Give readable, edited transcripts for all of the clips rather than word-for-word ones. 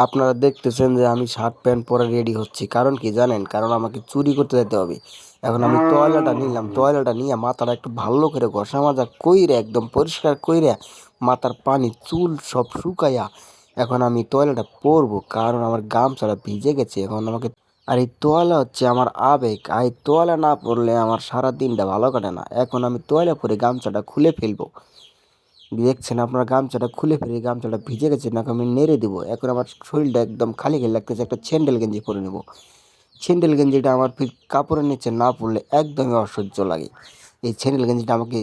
আপনারা দেখতেছেন যে আমি শার্ট প্যান্ট পরে রেডি হচ্ছি, কারণ কি জানেন? কারণ আমাকে চুরি করতে যেতে হবে। এখন আমি তোয়ালেটা নিলাম, তোয়ালেটা নিয়ে মাথাটা একটু ভালো করে ঘষা মাজা কইরে একদম পরিষ্কার কইরে মাথার পানি চুল সব শুকাইয়া এখন আমি তোয়ালেটা পরবো, কারণ আমার গামছাটা ভিজে গেছে। এখন আমাকে আর এই তোয়ালা হচ্ছে আমার আবেগ, আর এই তোয়ালা না পরলে আমার সারা দিনটা ভালো কাটে না। এখন আমি তোয়ালা পরে গামছাটা খুলে ফেলবো। দেখছেন আপনারা, গামছাটা খুলে ফেলে গামছাটা ভিজে গেছে, নাকি আমি নেড়ে দিব। এখন আমার শরীরটা একদম খালি খালি লাগতেছে, একটা স্যান্ডেল গেঞ্জি পরে নেব। স্যান্ডেল গেঞ্জিটা আমার ফির কাপড়ের নিচে না পড়লে একদমই অসহ্য লাগে। এই স্যান্ডেল গেঞ্জিটা আমাকে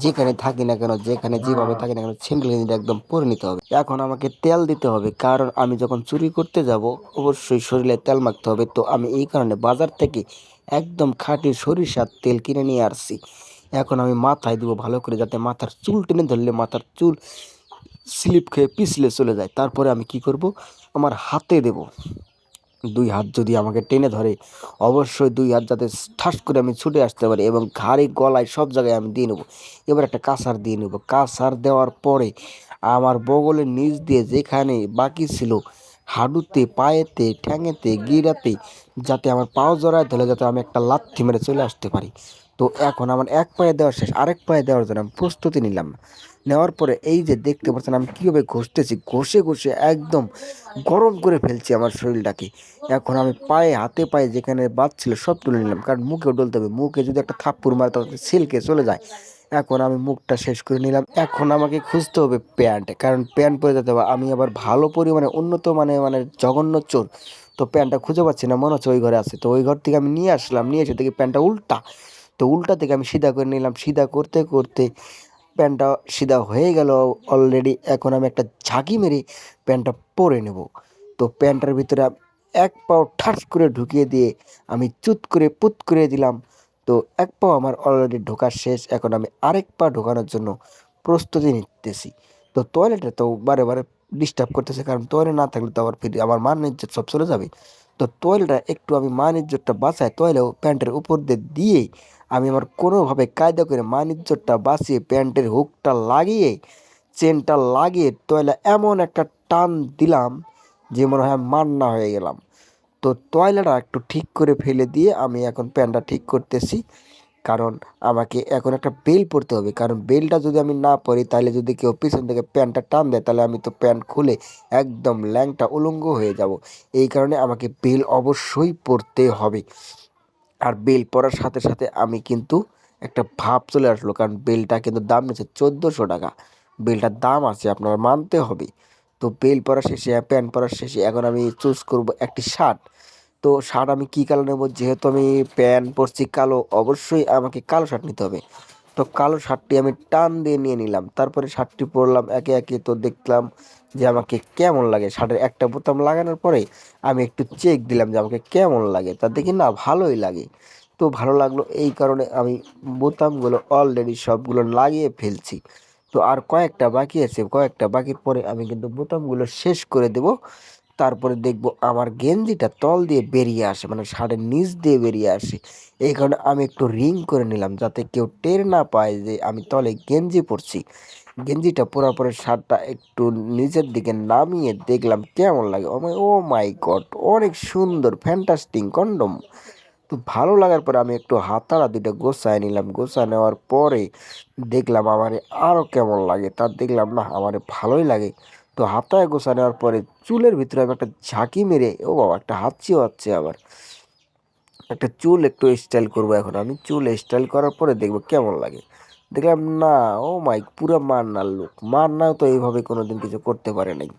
যেখানে থাকি না কেন, যেখানে যেভাবে থাকি না কেন, স্যান্ডেল গেঞ্জিটা একদম পরে নিতে হবে। এখন আমাকে তেল দিতে হবে, কারণ আমি যখন চুরি করতে যাব অবশ্যই শরীরে তেল মাখতে হবে। তো আমি এই কারণে বাজার থেকে একদম খাঁটি সরিষার তেল কিনে নিয়ে আসছি। এখন আমি মাথায় দিব ভালো করে, যাতে মাথার চুল টেনে ধরলে মাথার চুল স্লিপ খেয়ে পিছলে চলে যায়। তারপরে আমি কি করব, আমার হাতে দেব। দুই হাত যদি আমাকে টেনে ধরে, অবশ্যই দুই হাত যাতে ঠাস করে আমি ছুটে আসতে পারি, এবং ঘাড়ে গলায় সব জায়গায় আমি দিয়ে নেবো। এবার একটা কাঁসার দিয়ে নেবো। কাঁসার দেওয়ার পরে আমার বগলের নিচ দিয়ে যেখানে বাকি ছিল, হাঁটুতে, পায়েতে, ঠ্যাঙেতে, গিরাতে, যাতে আমার পাও জড়ায় ধরে যাতে আমি একটা লাথি মেরে চলে আসতে পারি। তো এখন আমার এক পায়ে দেওয়া শেষ, আরেক পায়ে দেওয়ার জন্য আমি প্রস্তুতি নিলাম। নেওয়ার পরে এই যে দেখতে পাচ্ছেন আমি কীভাবে ঘষতেছি, ঘষে ঘষে একদম গরম করে ফেলছি আমার শরীরটাকে। এখন আমি পায়ে, হাতে পায়ে যেখানে বাজছিল সব তুলে নিলাম, কারণ মুখেও ডলতে হবে। মুখে যদি একটা থাপ্পড় মারে তাহলে ছিলকে চলে যায়। এখন আমি মুখটা শেষ করে নিলাম। এখন আমাকে খুঁজতে হবে প্যান্ট, কারণ প্যান্ট পরে যেতে হবে। আমি আবার ভালো পরিমাণে উন্নত মানে জঘন্য চোর। তো প্যান্টটা খুঁজে পাচ্ছি না, মনে হচ্ছে ওই ঘরে আছে। তো ওই ঘর থেকে আমি নিয়ে আসলাম, নিয়ে এসে দেখি প্যান্টটা উল্টা। তো উল্টা থেকে আমি সিধা করে নিলাম, সিধা করতে করতে প্যান্টটা সিধা হয়ে গেল অলরেডি। এখন আমি একটা ঝাঁকি মেরে প্যান্টটা পরে নেব। তো প্যান্টটার ভিতরে এক পাও ঠাস করে ঢুকিয়ে দিয়ে আমি চুত করে পুত করে দিলাম। তো এক পাও আমার অলরেডি ঢোকা শেষ। এখন আমি আরেক পা ঢোকানোর জন্য প্রস্তুতি নিতেছি। তো টয়লেটে তো বারে বারে ডিস্টার্ব করতেছে, কারণ টয়লেট না থাকলে তো আবার ফিরে আমার মান ইজ্জত সব চলে যাবে। তো টয়লেটটা একটু আমি মান ইজ্জতটা বাঁচাই, টয়লেও প্যান্টের উপর দিয়ে দিয়েই আমি আমার কোনোভাবে কায়দা করে মান ইজ্জতটা বাঁচিয়ে প্যান্টের হুকটা লাগিয়ে, চেনটা লাগিয়ে টয়লা এমন একটা টান দিলাম যে মনে হয় মান্না হয়ে গেলাম। তো টয়লাটা একটু ঠিক করে ফেলে দিয়ে আমি এখন প্যান্টটা ঠিক করতেছি, কারণ আমাকে এখন একটা বেল পরতে হবে। কারণ বেলটা যদি আমি না পরি, তাহলে যদি কেউ পিছন থেকে প্যান্টটা টান দেয়, তাহলে আমি তো প্যান্ট খুলে একদম ল্যাংটা উলঙ্গ হয়ে যাব। এই কারণে আমাকে বেল অবশ্যই পরতে হবে। আর বেল পরার সাথে সাথে আমি কিন্তু একটা ভাব চলে আসলো, কারণ বেলটা কিন্তু দাম নিচ্ছে 1400 টাকা। বেলটার দাম আছে, আপনার মানতে হবে। তো বেল পরা শেষে, প্যান্ট পরা শেষে এখন আমি চুজ করব একটি শার্ট। তো শার্ট আমি কী কালার নেবো, যেহেতু আমি প্যান্ট পরছি কালো, অবশ্যই আমাকে কালো শার্ট নিতে হবে। তো কালো শার্টটি আমি টান দিয়ে নিয়ে নিলাম, তারপরে শার্টটি পরলাম একে একে। তো দেখলাম যে আমাকে কেমন লাগে। শার্টের একটা বোতাম লাগানোর পরে আমি একটু চেক দিলাম যে আমাকে কেমন লাগে, তা দেখি না ভালোই লাগে। তো ভালো লাগলো, এই কারণে আমি বোতামগুলো অলরেডি সবগুলো লাগিয়ে ফেলছি। তো আর কয়েকটা বাকি আছে, কয়েকটা বাকির পরে আমি কিন্তু বোতামগুলো শেষ করে দেব। তারপরে দেখব আমার গেঞ্জিটা তল দিয়ে বেরিয়ে আসে, মানে শার্টের নিচ দিয়ে বেরিয়ে আসে। এই কারণে আমি একটু রিং করে নিলাম, যাতে কেউ টের না পায় যে আমি তলে গেঞ্জি পরছি। গেঞ্জিটা পরার পরে শার্টটা একটু নিচের দিকে নামিয়ে দেখলাম কেমন লাগে। ও মাই গড, অনেক সুন্দর, ফ্যান্টাস্টিং কন্ডম। তো ভালো লাগার পরে আমি একটু হাতাড়া দুইটা গোছায় নিলাম। গোছায় নেওয়ার পরে দেখলাম আমারে আরও কেমন লাগে, তার দেখলাম না আমারে ভালোই লাগে। তো হাতায় গোছা নেওয়ার পরে চুলের ভিতরে আমি একটা ঝাঁকি মেরে, ও বাবা, একটা হাঁচিও হচ্ছে আবার। একটা চুল একটু স্টাইল করবো এখন আমি। চুল স্টাইল করার পরে দেখবো কেমন লাগে। দেখলাম না, ও মাই, পুরো মান্নার লুক। মান্নাও তো এইভাবে কোনোদিন কিছু করতে পারে নাই।